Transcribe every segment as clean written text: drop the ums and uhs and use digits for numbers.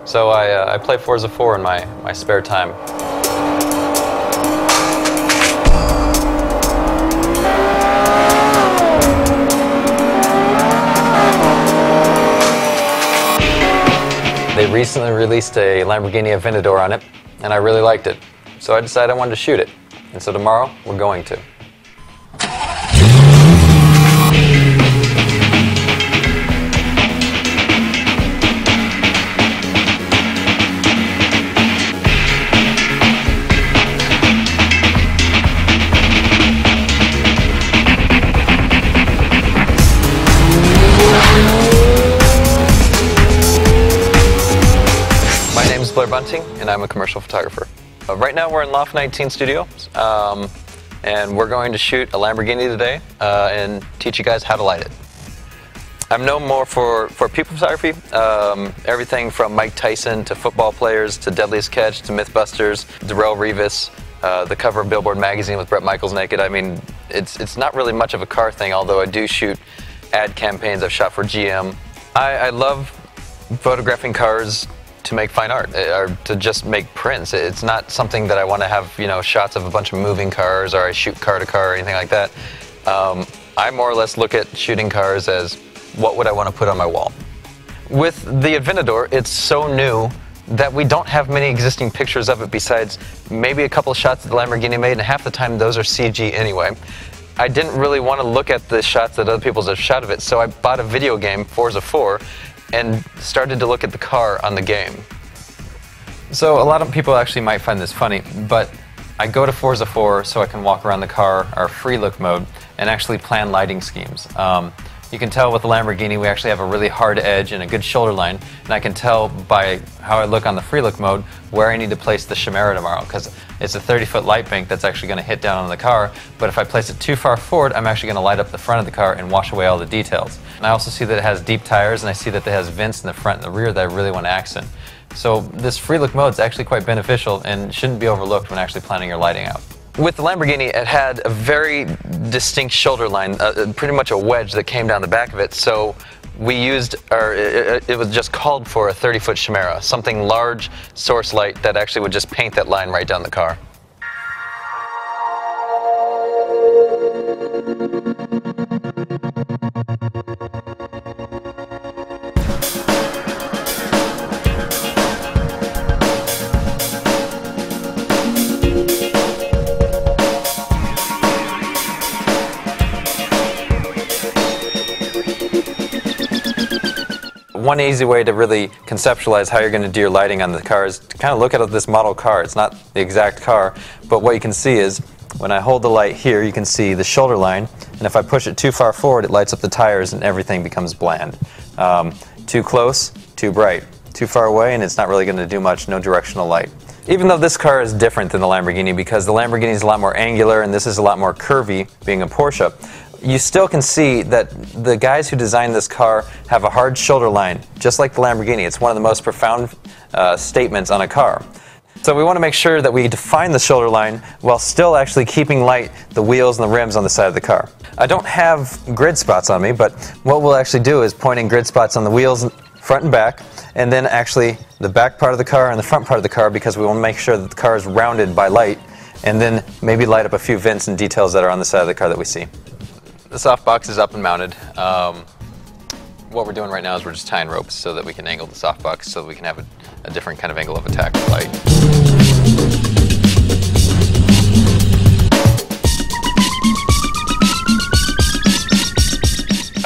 So I play Forza 4 in my spare time. They recently released a Lamborghini Aventador on it, and I really liked it. So I decided I wanted to shoot it. And so tomorrow, we're going to. My name is Blair Bunting, and I'm a commercial photographer. Right now we're in Loft 19 Studios, and we're going to shoot a Lamborghini today and teach you guys how to light it. I'm known more for people photography, everything from Mike Tyson to football players to Deadliest Catch to Mythbusters, Darrell Revis, the cover of Billboard magazine with Bret Michaels naked. I mean, it's not really much of a car thing, although I do shoot ad campaigns. I've shot for GM. I love photographing cars to make fine art, or to just make prints. It's not something that I want to have, you know, shots of a bunch of moving cars, or I shoot car to car or anything like that. I more or less look at shooting cars as what would I want to put on my wall. With the Aventador, it's so new that we don't have many existing pictures of it besides maybe a couple of shots that the Lamborghini made, and half the time those are CG anyway. I didn't really want to look at the shots that other people have shot of it, so I bought a video game, Forza 4, and started to look at the car on the game. So a lot of people actually might find this funny, but I go to Forza 4 so I can walk around the car, our free look mode, and actually plan lighting schemes. You can tell with the Lamborghini we actually have a really hard edge and a good shoulder line, and I can tell by how I look on the free look mode where I need to place the Chimera tomorrow, because it's a 30-foot light bank that's actually going to hit down on the car, but if I place it too far forward, I'm actually going to light up the front of the car and wash away all the details. And I also see that it has deep tires, and I see that it has vents in the front and the rear that I really want to accent. So this free look mode is actually quite beneficial and shouldn't be overlooked when actually planning your lighting out. With the Lamborghini, it had a very distinct shoulder line, pretty much a wedge that came down the back of it, so we used, or it was just called for a 30-foot Chimera, something large, source light that actually would just paint that line right down the car. One easy way to really conceptualize how you're going to do your lighting on the car is to kind of look at this model car. It's not the exact car, but what you can see is when I hold the light here, you can see the shoulder line, and if I push it too far forward, it lights up the tires and everything becomes bland. Too close, too bright. Too far away, and it's not really going to do much, no directional light. Even though this car is different than the Lamborghini, because the Lamborghini is a lot more angular and this is a lot more curvy, being a Porsche, you still can see that the guys who designed this car have a hard shoulder line, just like the Lamborghini. It's one of the most profound statements on a car. So we want to make sure that we define the shoulder line while still actually keeping light the wheels and the rims on the side of the car. I don't have grid spots on me, but what we'll actually do is point in grid spots on the wheels front and back, and then actually the back part of the car and the front part of the car, because we want to make sure that the car is rounded by light, and then maybe light up a few vents and details that are on the side of the car that we see. The softbox is up and mounted. What we're doing right now is we're just tying ropes so that we can angle the softbox so that we can have a different kind of angle of attack with light.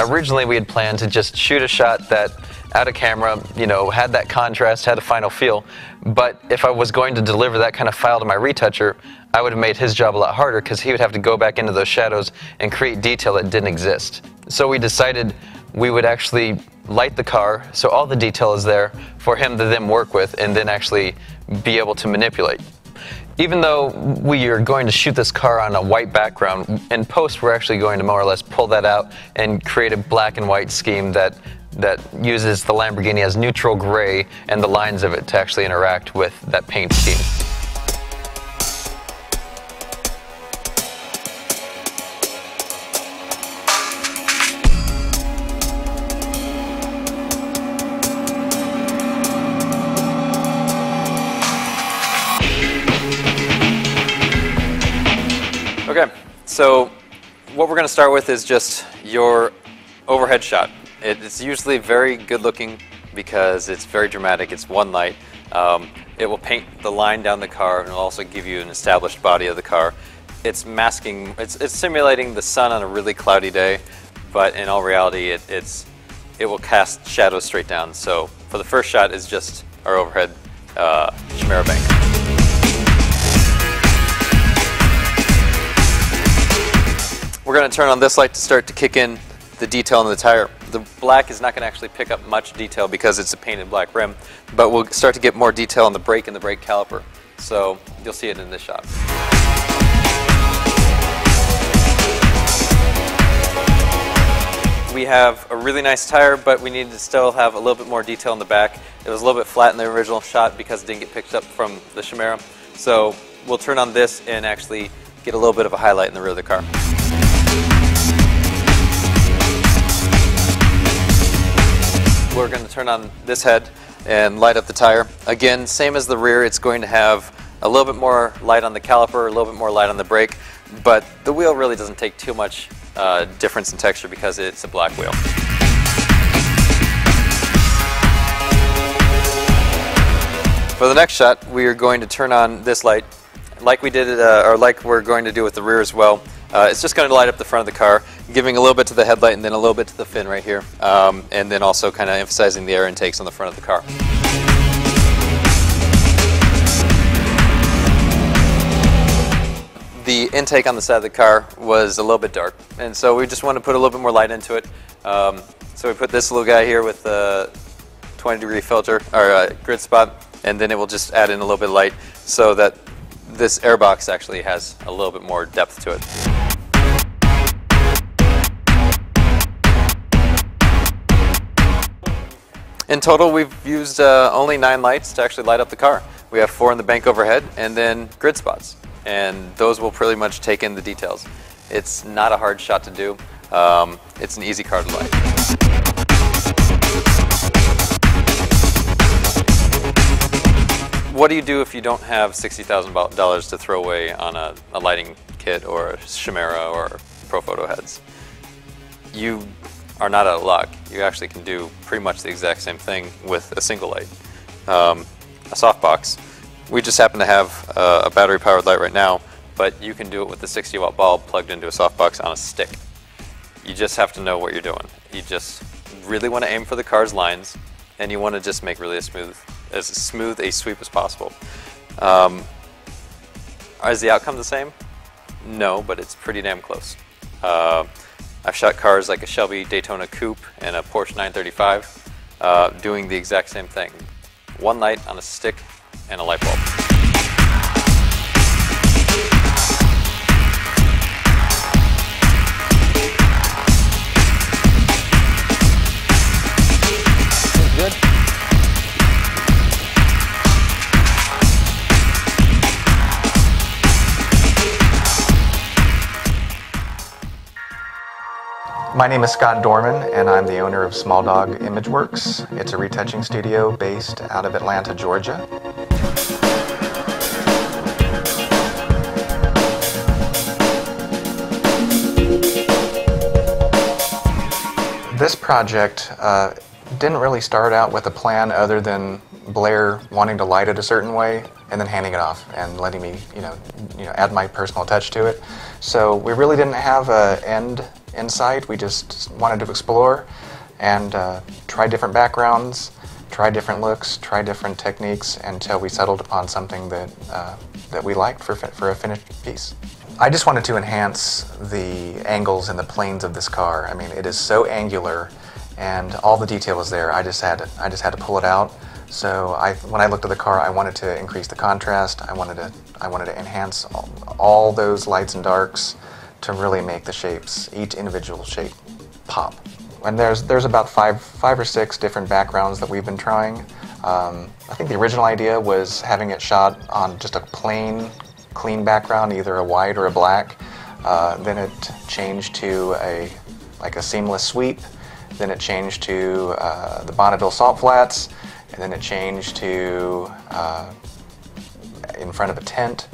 Originally we had planned to just shoot a shot that out of camera, you know, had that contrast, had a final feel, but if I was going to deliver that kind of file to my retoucher, I would have made his job a lot harder because he would have to go back into those shadows and create detail that didn't exist. So we decided we would actually light the car so all the detail is there for him to then work with and then actually be able to manipulate. Even though we are going to shoot this car on a white background, in post we're actually going to more or less pull that out and create a black and white scheme that uses the Lamborghini as neutral gray and the lines of it to actually interact with that paint scheme. So what we're going to start with is just your overhead shot. It's usually very good looking because it's very dramatic. It's one light. It will paint the line down the car and it'll also give you an established body of the car. It's masking, it's simulating the sun on a really cloudy day, but in all reality it will cast shadows straight down. So for the first shot is just our overhead Chimera bank. We're going to turn on this light to start to kick in the detail in the tire. The black is not going to actually pick up much detail because it's a painted black rim, but we'll start to get more detail on the brake and the brake caliper. So you'll see it in this shot. We have a really nice tire, but we need to still have a little bit more detail in the back. It was a little bit flat in the original shot because it didn't get picked up from the Chimera. So we'll turn on this and actually get a little bit of a highlight in the rear of the car. We're going to turn on this head and light up the tire. Again, same as the rear, it's going to have a little bit more light on the caliper, a little bit more light on the brake, but the wheel really doesn't take too much difference in texture because it's a black wheel. For the next shot, we are going to turn on this light, like we did, or like we're going to do with the rear as well. It's just going to light up the front of the car, giving a little bit to the headlight and then a little bit to the fin right here, and then also kind of emphasizing the air intakes on the front of the car. The intake on the side of the car was a little bit dark, and so we just want to put a little bit more light into it. So we put this little guy here with a 20-degree filter, or grid spot, and then it will just add in a little bit of light so that this airbox actually has a little bit more depth to it. In total, we've used only 9 lights to actually light up the car. We have 4 in the bank overhead and then grid spots, and those will pretty much take in the details. It's not a hard shot to do. It's an easy car to light. What do you do if you don't have $60,000 to throw away on a lighting kit or a Chimera or Profoto heads? You are not out of luck. You actually can do pretty much the exact same thing with a single light, a softbox. We just happen to have a battery-powered light right now, but you can do it with the 60-watt bulb plugged into a softbox on a stick. You just have to know what you're doing. You just really want to aim for the car's lines, and you want to just make really as smooth a sweep as possible. Is the outcome the same? No, but it's pretty damn close. I've shot cars like a Shelby Daytona Coupe and a Porsche 935 doing the exact same thing. One light on a stick and a light bulb. Good. My name is Scott Dorman, and I'm the owner of Small Dog Imageworks. It's a retouching studio based out of Atlanta, Georgia. This project didn't really start out with a plan other than Blair wanting to light it a certain way and then handing it off and letting me, add my personal touch to it. So we really didn't have an end in sight. We just wanted to explore and try different backgrounds, try different looks, try different techniques until we settled upon something that we liked for a finished piece. I just wanted to enhance the angles and the planes of this car. I mean, it is so angular, and all the detail is there. I just had to pull it out. So when I looked at the car, I wanted to increase the contrast. I wanted to enhance all those lights and darks to really make the shapes, each individual shape, pop. And there's about five or six different backgrounds that we've been trying. I think the original idea was having it shot on just a plain, clean background, either a white or a black. Then it changed to a seamless sweep. Then it changed to the Bonneville salt flats, and then it changed to in front of a tent.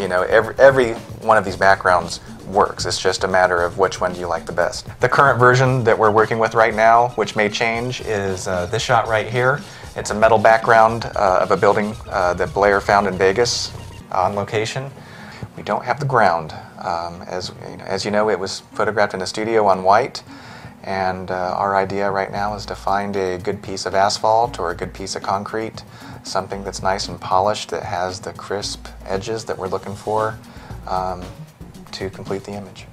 You know, every one of these backgrounds works. It's just a matter of which one do you like the best. The current version that we're working with right now, which may change, is this shot right here. It's a metal background of a building that Blair found in Vegas on location. We don't have the ground. As you know, it was photographed in a studio on white, and our idea right now is to find a good piece of asphalt or a good piece of concrete, something that's nice and polished that has the crisp edges that we're looking for to complete the image.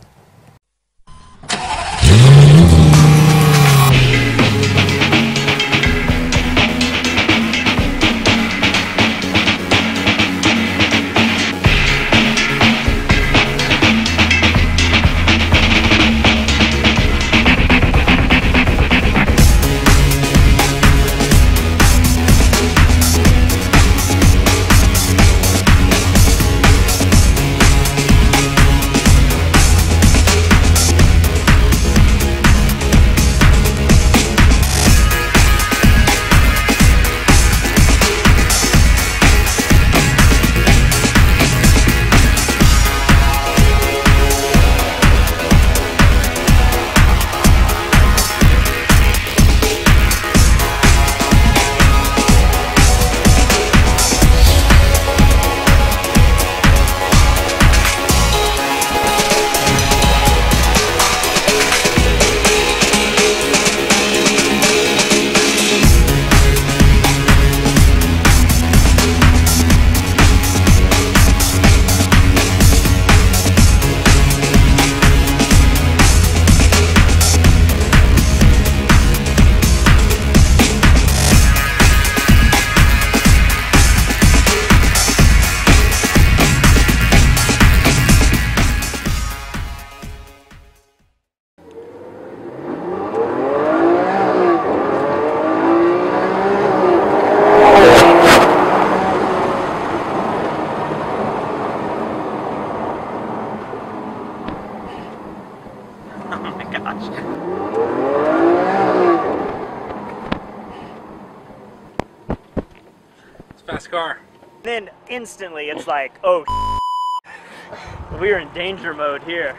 Fast car. Then instantly it's like, oh, we are in danger mode here.